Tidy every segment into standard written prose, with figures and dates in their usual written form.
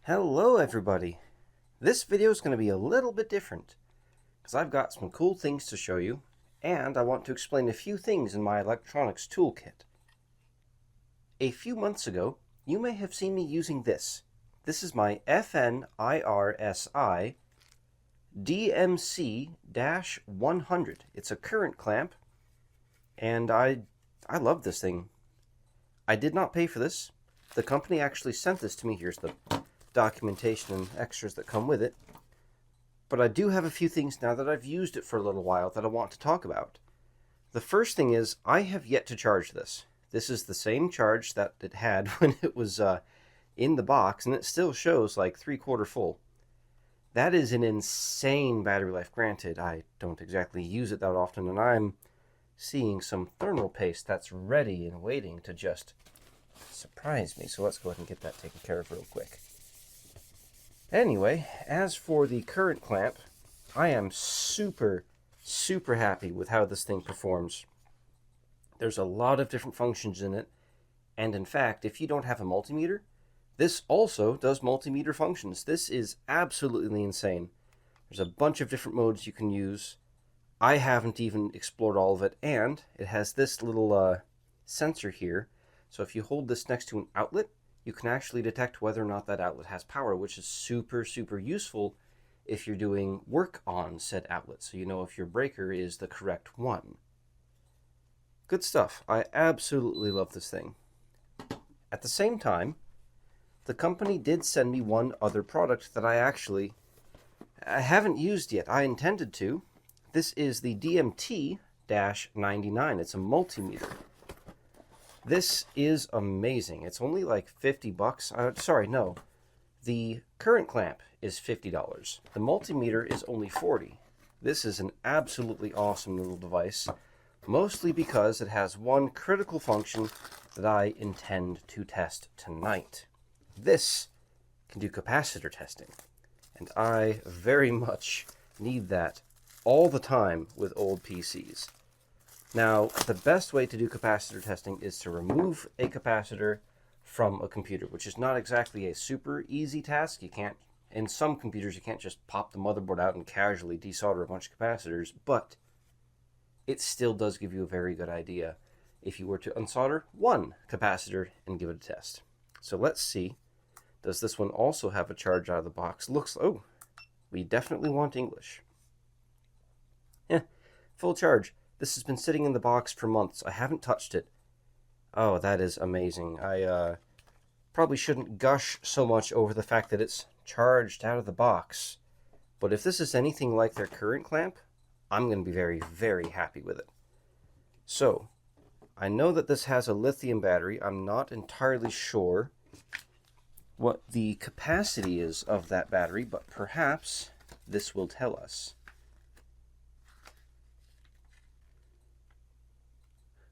Hello everybody! This video is going to be a little bit different because I've got some cool things to show you and I want to explain a few things in my electronics toolkit. A few months ago you may have seen me using this. This is my FNIRSI DMC-100. It's a current clamp and I love this thing. I did not pay for this. The company actually sent this to me. Here's the documentation and extras that come with it. But I do have a few things now that I've used it for a little while that I want to talk about. The first thing is I have yet to charge this. This is the same charge that it had when it was in the box, and it still shows like 3/4 full. That is an insane battery life. Granted, I don't exactly use it that often, and I'm seeing some thermal paste that's ready and waiting to just surprise me. So let's go ahead and get that taken care of real quick. Anyway, as for the current clamp, I am super happy with how this thing performs. There's a lot of different functions in it, and in fact, if you don't have a multimeter, this also does multimeter functions. This is absolutely insane. There's a bunch of different modes you can use. I haven't even explored all of it, and it has this little sensor here. So if you hold this next to an outlet, you can actually detect whether or not that outlet has power, which is super useful if you're doing work on said outlet, so you know if your breaker is the correct one. Good stuff. I absolutely love this thing. At the same time, the company did send me one other product that I haven't used yet. I intended to. This is the DMT-99. It's a multimeter. This is amazing. It's only like 50 bucks. Sorry, no. The current clamp is $50. The multimeter is only 40. This is an absolutely awesome little device, mostly because it has one critical function that I intend to test tonight. This can do capacitor testing, and I very much need that all the time with old PCs. Now, the best way to do capacitor testing is to remove a capacitor from a computer, which is not exactly a super easy task. You can't, in some computers, you can't just pop the motherboard out and casually desolder a bunch of capacitors, but it still does give you a very good idea if you were to unsolder one capacitor and give it a test. So let's see. Does this one also have a charge out of the box? Oh, we definitely want English. Yeah, full charge. This has been sitting in the box for months. I haven't touched it. Oh, that is amazing. I probably shouldn't gush so much over the fact that it's charged out of the box. But if this is anything like their current clamp, I'm going to be very happy with it. So, I know that this has a lithium battery. I'm not entirely sure what the capacity is of that battery, but perhaps this will tell us.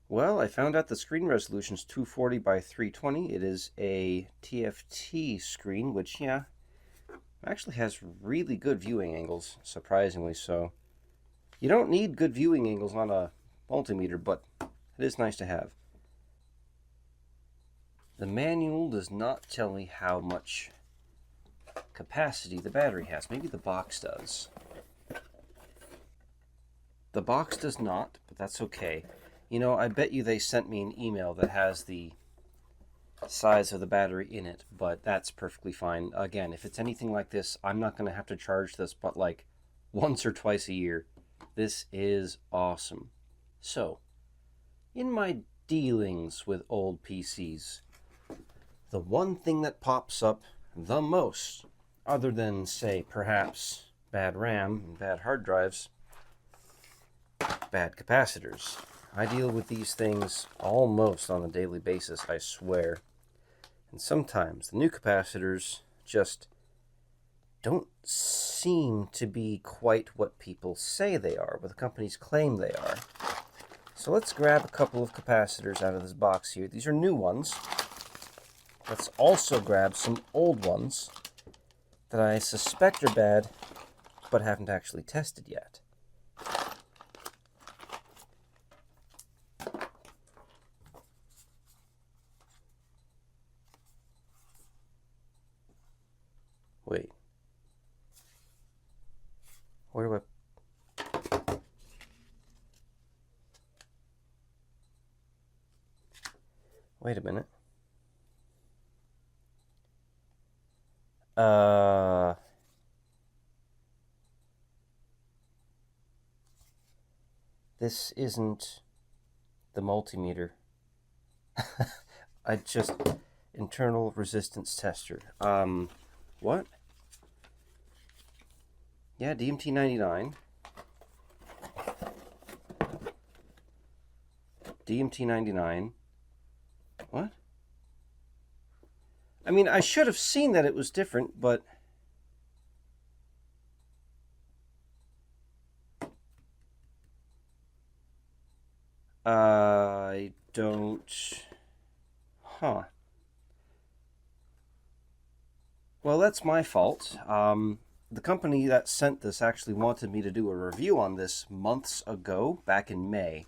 Well, I found out the screen resolution is 240 by 320. It is a TFT screen, which, yeah, actually has really good viewing angles, surprisingly so. You don't need good viewing angles on a multimeter, but it is nice to have. The manual does not tell me how much capacity the battery has. Maybe the box does. The box does not, but that's okay. You know, I bet you they sent me an email that has the size of the battery in it, but that's perfectly fine. Again, if it's anything like this, I'm not going to have to charge this but like once or twice a year. This is awesome. So, in my dealings with old PCs, the one thing that pops up the most, other than, say, perhaps bad RAM and bad hard drives, bad capacitors. I deal with these things almost on a daily basis, I swear. And sometimes the new capacitors just don't seem to be quite what people say they are, what the companies claim they are. So let's grab a couple of capacitors out of this box here. These are new ones. Let's also grab some old ones that I suspect are bad, but haven't actually tested yet. Wait. Where do I... Wait a minute. This isn't the multimeter. I just... Internal resistance tester. What? Yeah, DMT-99. DMT-99. What? I mean, I should have seen that it was different, but... I don't... Huh. Well, that's my fault. The company that sent this actually wanted me to do a review on this months ago, back in May.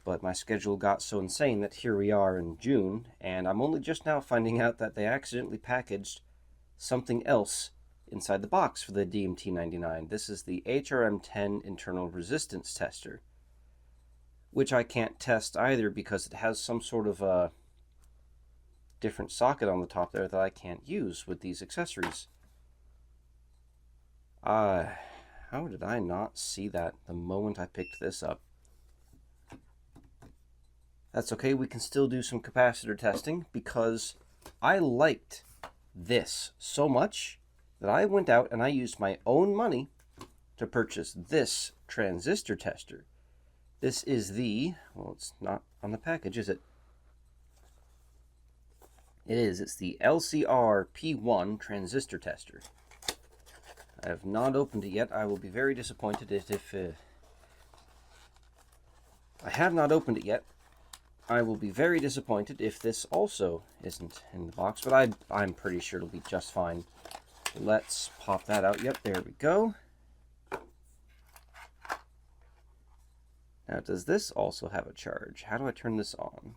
But my schedule got so insane that here we are in June, and I'm only just now finding out that they accidentally packaged something else inside the box for the DMT-99. This is the HRM10 internal resistance tester, which I can't test either because it has some sort of a different socket on the top there that I can't use with these accessories. How did I not see that the moment I picked this up? That's okay, we can still do some capacitor testing because I liked this so much that I went out and I used my own money to purchase this transistor tester. This is the, well, it's not on the package, is it? It is. It's the LCR-P1 transistor tester. I have not opened it yet. I will be very disappointed if I have not opened it yet. I will be very disappointed if this also isn't in the box, but I'm pretty sure it'll be just fine. Let's pop that out. Yep, there we go. Now, does this also have a charge? How do I turn this on?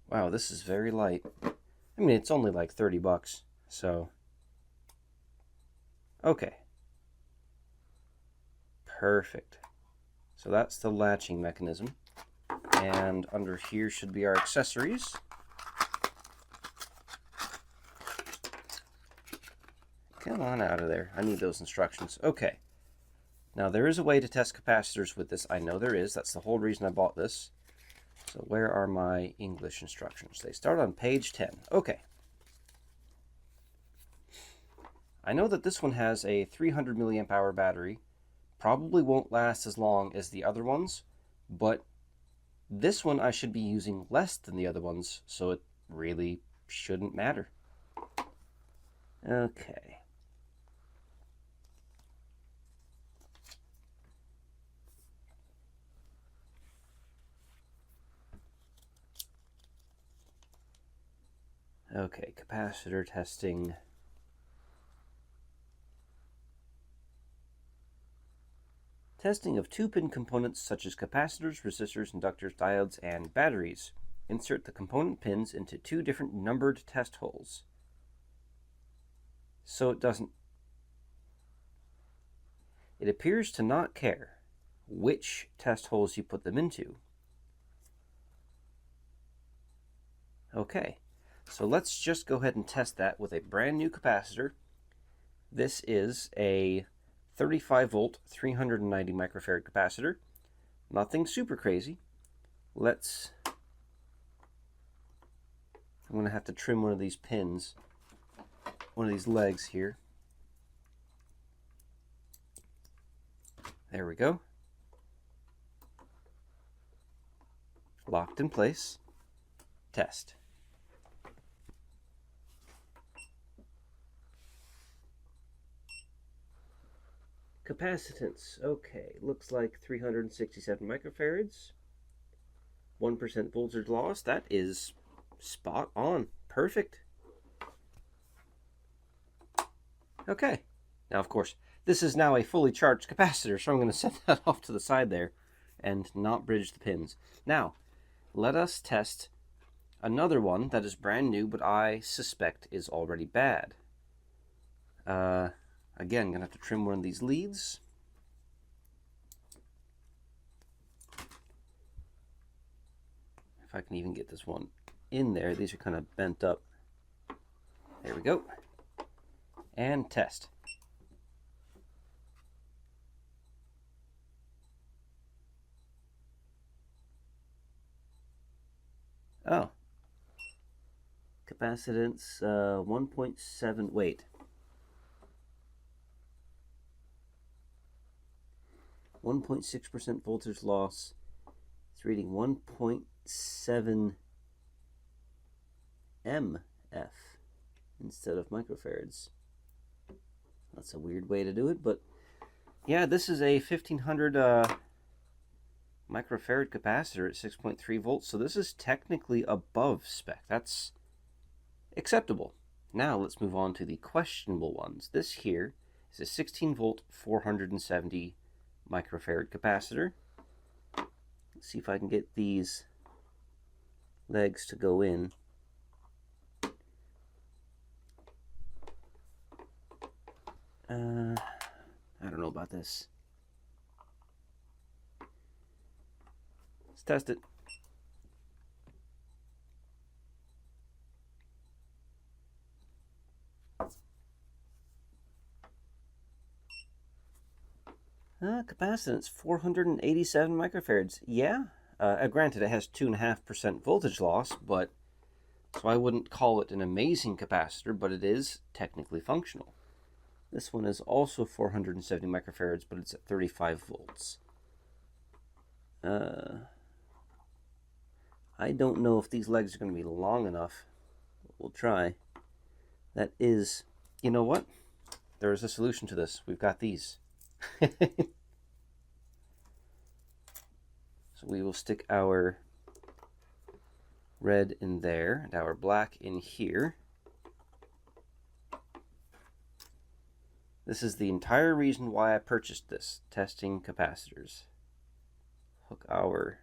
Wow, this is very light. I mean, it's only like 30 bucks, so... Okay. Perfect. So that's the latching mechanism. And under here should be our accessories. Come on out of there. I need those instructions. Okay. Now, there is a way to test capacitors with this. I know there is. That's the whole reason I bought this. So where are my English instructions? They start on page 10. Okay. I know that this one has a 300 milliamp hour battery. Probably won't last as long as the other ones, but this one I should be using less than the other ones, so it really shouldn't matter. Okay. Okay, capacitor testing. Testing of 2-pin components such as capacitors, resistors, inductors, diodes, and batteries. Insert the component pins into 2 different numbered test holes. So it doesn't... It appears to not care which test holes you put them into. Okay, so let's just go ahead and test that with a brand new capacitor. This is a 35 volt, 390 microfarad capacitor. Nothing super crazy. I'm going to have to trim one of these pins, one of these legs here. There we go. Locked in place. Test. Capacitance, okay, looks like 367 microfarads. 1% voltage loss, that is spot on, perfect. Okay, now of course, this is now a fully charged capacitor, so I'm going to set that off to the side there and not bridge the pins. Now, let us test another one that is brand new, but I suspect is already bad. Again, gonna have to trim one of these leads. If I can even get this one in there. These are kind of bent up. There we go. And test. Oh. Capacitance 1.7, wait. 1.6% voltage loss. It's reading 1.7 MF instead of microfarads. That's a weird way to do it, but yeah, this is a 1500 microfarad capacitor at 6.3 volts, so this is technically above spec. That's acceptable. Now let's move on to the questionable ones. This here is a 16 volt 470 microfarad capacitor. Let's see if I can get these legs to go in. I don't know about this. Let's test it. Capacitance 487 microfarads. Yeah, granted it has 2.5% voltage loss, but so I wouldn't call it an amazing capacitor, but it is technically functional. This one is also 470 microfarads, but it's at 35 volts. I don't know if these legs are going to be long enough. We'll try. That is, you know what? There is a solution to this. We've got these. So we will stick our red in there and our black in here. This is the entire reason why I purchased this, testing capacitors. Hook our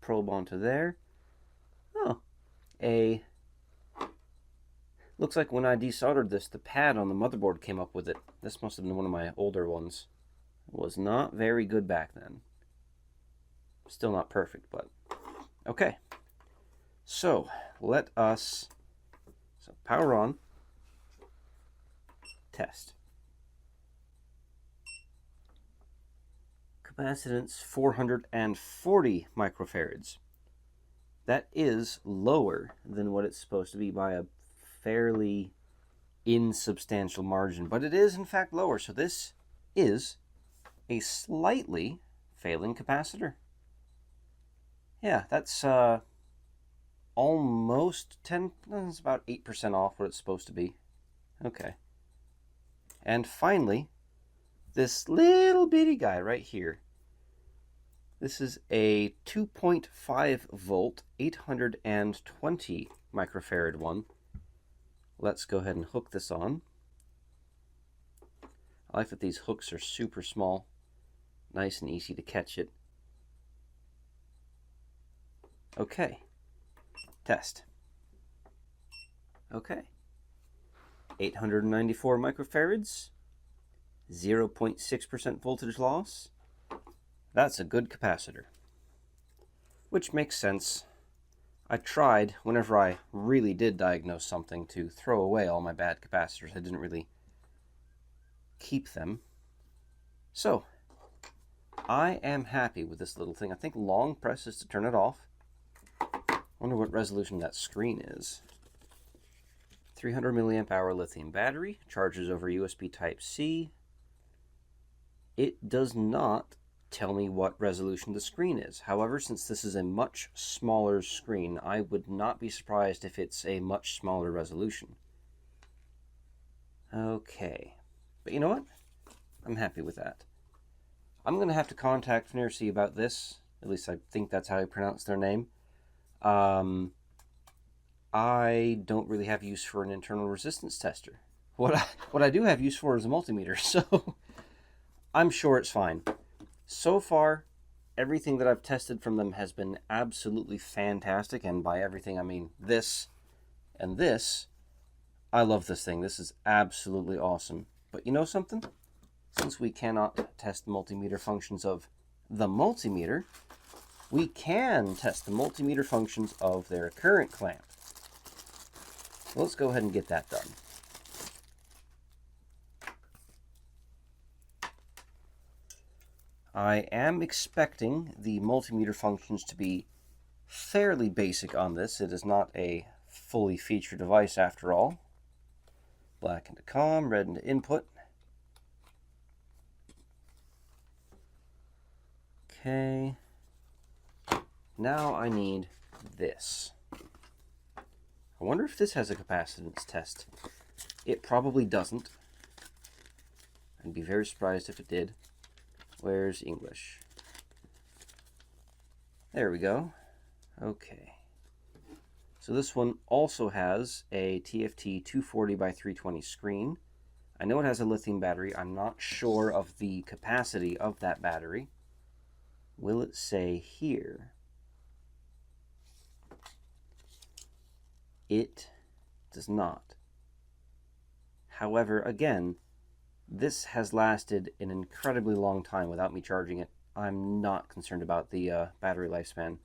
probe onto there. Oh, looks like when I desoldered this, the pad on the motherboard came up with it. This must have been one of my older ones. It was not very good back then. Still not perfect, but okay. So let us power on. Test. Capacitance 440 microfarads. That is lower than what it's supposed to be by a fairly insubstantial margin, but it is in fact lower, so this is a slightly failing capacitor. Yeah, that's almost 10, that's about 8% off what it's supposed to be. Okay. And finally, this little bitty guy right here. This is a 2.5 volt, 820 microfarad one. Let's go ahead and hook this on. I like that these hooks are super small, nice and easy to catch it. Okay, test. Okay. 894 microfarads, 0.6% voltage loss. That's a good capacitor. Which makes sense. I tried, whenever I really did diagnose something, to throw away all my bad capacitors. I didn't really keep them. So, I am happy with this little thing. I think long press is to turn it off. Wonder what resolution that screen is. 300 milliamp hour lithium battery, charges over USB Type-C. It does not tell me what resolution the screen is. However, since this is a much smaller screen, I would not be surprised if it's a much smaller resolution. Okay, but you know what? I'm happy with that. I'm going to have to contact FNIRSI about this. At least I think that's how you pronounce their name. I don't really have use for an internal resistance tester. What I do have use for is a multimeter, so I'm sure it's fine. So far, Everything that I've tested from them has been absolutely fantastic, and by everything I mean this and this. I love this thing. This is absolutely awesome. But you know something? Since we cannot test the multimeter functions of the multimeter, we can test the multimeter functions of their current clamp. Let's go ahead and get that done. I am expecting the multimeter functions to be fairly basic on this. It is not a fully featured device after all. Black into COM, red into input. Okay. Now I need this. I wonder if this has a capacitance test. It probably doesn't. I'd be very surprised if it did. Where's English? There we go. Okay. So this one also has a TFT 240 by 320 screen. I know it has a lithium battery. I'm not sure of the capacity of that battery. Will it say here? It does not. However, again, this has lasted an incredibly long time without me charging it. I'm not concerned about the battery lifespan.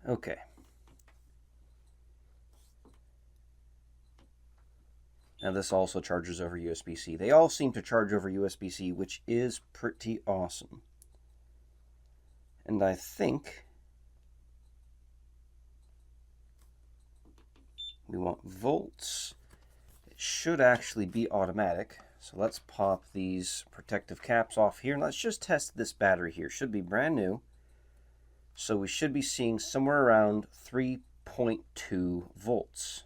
Okay. Now this also charges over USB-C. They all seem to charge over USB-C, which is pretty awesome. And I think we want volts. It should actually be automatic. So let's pop these protective caps off here. And let's just test this battery here. Should be brand new. So we should be seeing somewhere around 3.2 volts.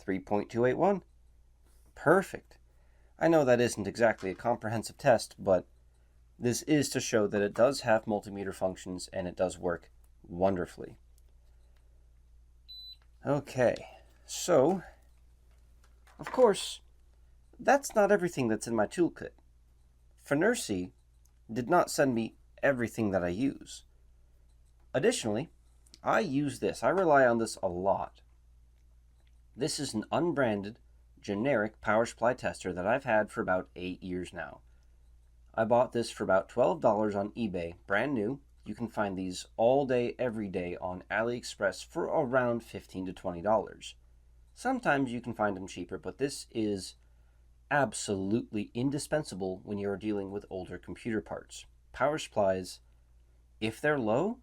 .281. Perfect. I know that isn't exactly a comprehensive test, but this is to show that it does have multimeter functions and it does work wonderfully. Okay, so, of course, that's not everything that's in my toolkit. FNIRSI did not send me everything that I use. Additionally, I use this. I rely on this a lot. This is an unbranded, generic power supply tester that I've had for about 8 years now. I bought this for about $12 on eBay, brand new. You can find these all day, every day on AliExpress for around $15 to $20. Sometimes you can find them cheaper, but this is absolutely indispensable when you are dealing with older computer parts. Power supplies, if they're low,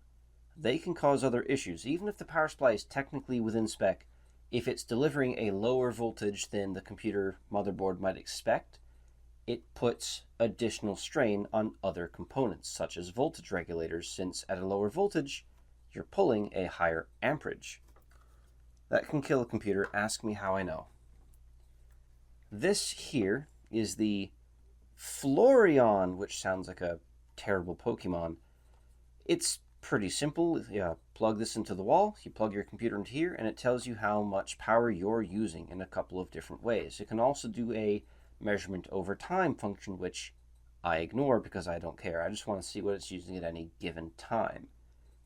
they can cause other issues. Even if the power supply is technically within spec, if it's delivering a lower voltage than the computer motherboard might expect, it puts additional strain on other components, such as voltage regulators, since at a lower voltage, you're pulling a higher amperage. That can kill a computer. Ask me how I know. This here is the Flareon, which sounds like a terrible Pokemon. It's pretty simple. You plug this into the wall, you plug your computer into here, and it tells you how much power you're using in a couple of different ways. It can also do a measurement over time function, which I ignore because I don't care. I just want to see what it's using at any given time.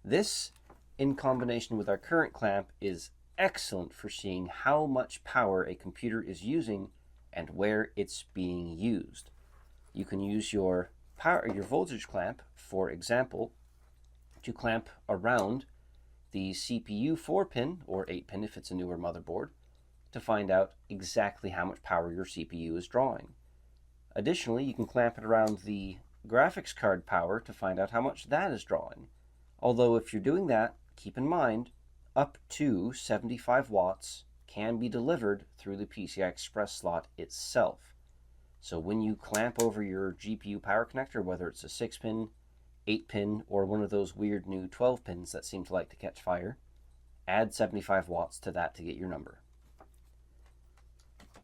This, in combination with our current clamp, is excellent for seeing how much power a computer is using and where it's being used. You can use your voltage clamp, for example, to clamp around the CPU 4-pin or 8-pin if it's a newer motherboard to find out exactly how much power your CPU is drawing. Additionally, you can clamp it around the graphics card power to find out how much that is drawing. Although if you're doing that, keep in mind, up to 75 watts can be delivered through the PCI Express slot itself. So when you clamp over your GPU power connector, whether it's a 6-pin, 8-pin, or one of those weird new 12 pins that seem to like to catch fire, add 75 watts to that to get your number.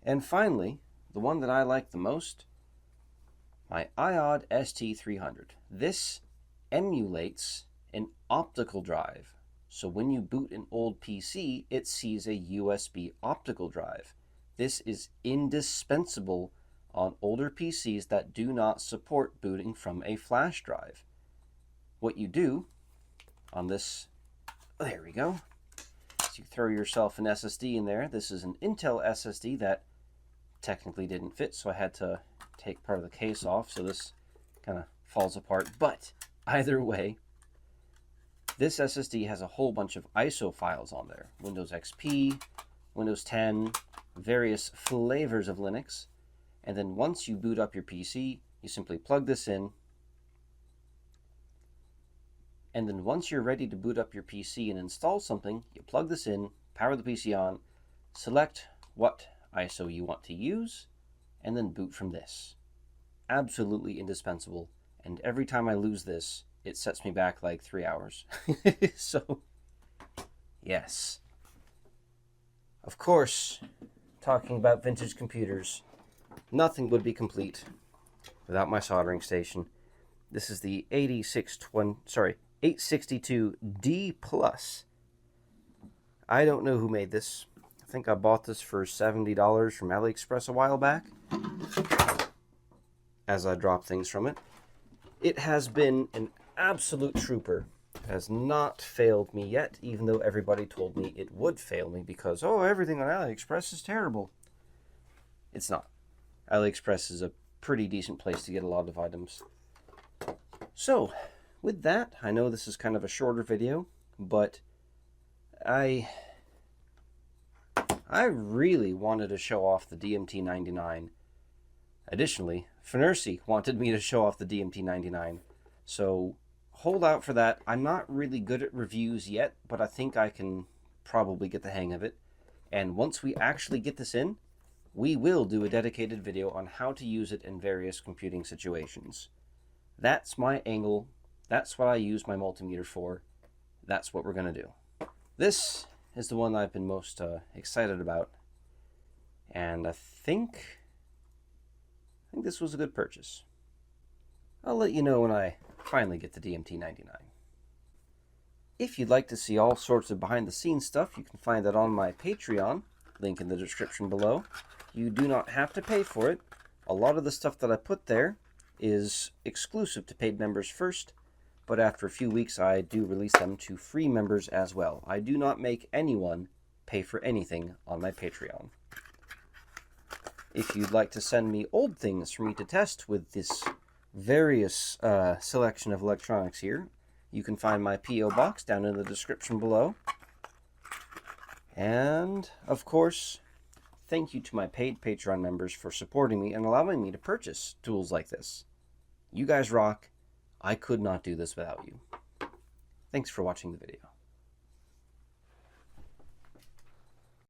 And finally, the one that I like the most, my IOD ST300. This emulates an optical drive. So when you boot an old PC, it sees a USB optical drive. This is indispensable on older PCs that do not support booting from a flash drive. What you do on this, there we go, is you throw yourself an SSD in there. This is an Intel SSD that technically didn't fit, so I had to take part of the case off, so this kind of falls apart. But either way, this SSD has a whole bunch of ISO files on there. Windows XP, Windows 10, various flavors of Linux. And then once you boot up your PC, you simply plug this in. And then once you're ready to boot up your PC and install something, you plug this in, power the PC on, select what ISO you want to use, and then boot from this. Absolutely indispensable. And every time I lose this, it sets me back like 3 hours. So, yes. Of course, talking about vintage computers, nothing would be complete without my soldering station. This is the 862D+. I don't know who made this. I think I bought this for $70 from AliExpress a while back, as I dropped things from it. It has been an absolute trooper. It has not failed me yet, even though everybody told me it would fail me because, oh, everything on AliExpress is terrible. It's not. AliExpress is a pretty decent place to get a lot of items. So, with that, I know this is kind of a shorter video, but I really wanted to show off the DMT-99. Additionally, FNIRSI wanted me to show off the DMT-99, so hold out for that. I'm not really good at reviews yet, but I think I can probably get the hang of it. And once we actually get this in, we will do a dedicated video on how to use it in various computing situations. That's my angle. That's what I use my multimeter for. That's what we're going to do. This is the one I've been most excited about. And I think this was a good purchase. I'll let you know when I finally get the DMT-99. If you'd like to see all sorts of behind-the-scenes stuff, you can find that on my Patreon, link in the description below. You do not have to pay for it. A lot of the stuff that I put there is exclusive to paid members first, but after a few weeks I do release them to free members as well. I do not make anyone pay for anything on my Patreon. If you'd like to send me old things for me to test with this various selection of electronics here, you can find my P.O. box down in the description below. And, of course, thank you to my paid Patreon members for supporting me and allowing me to purchase tools like this. You guys rock. I could not do this without you. Thanks for watching the video.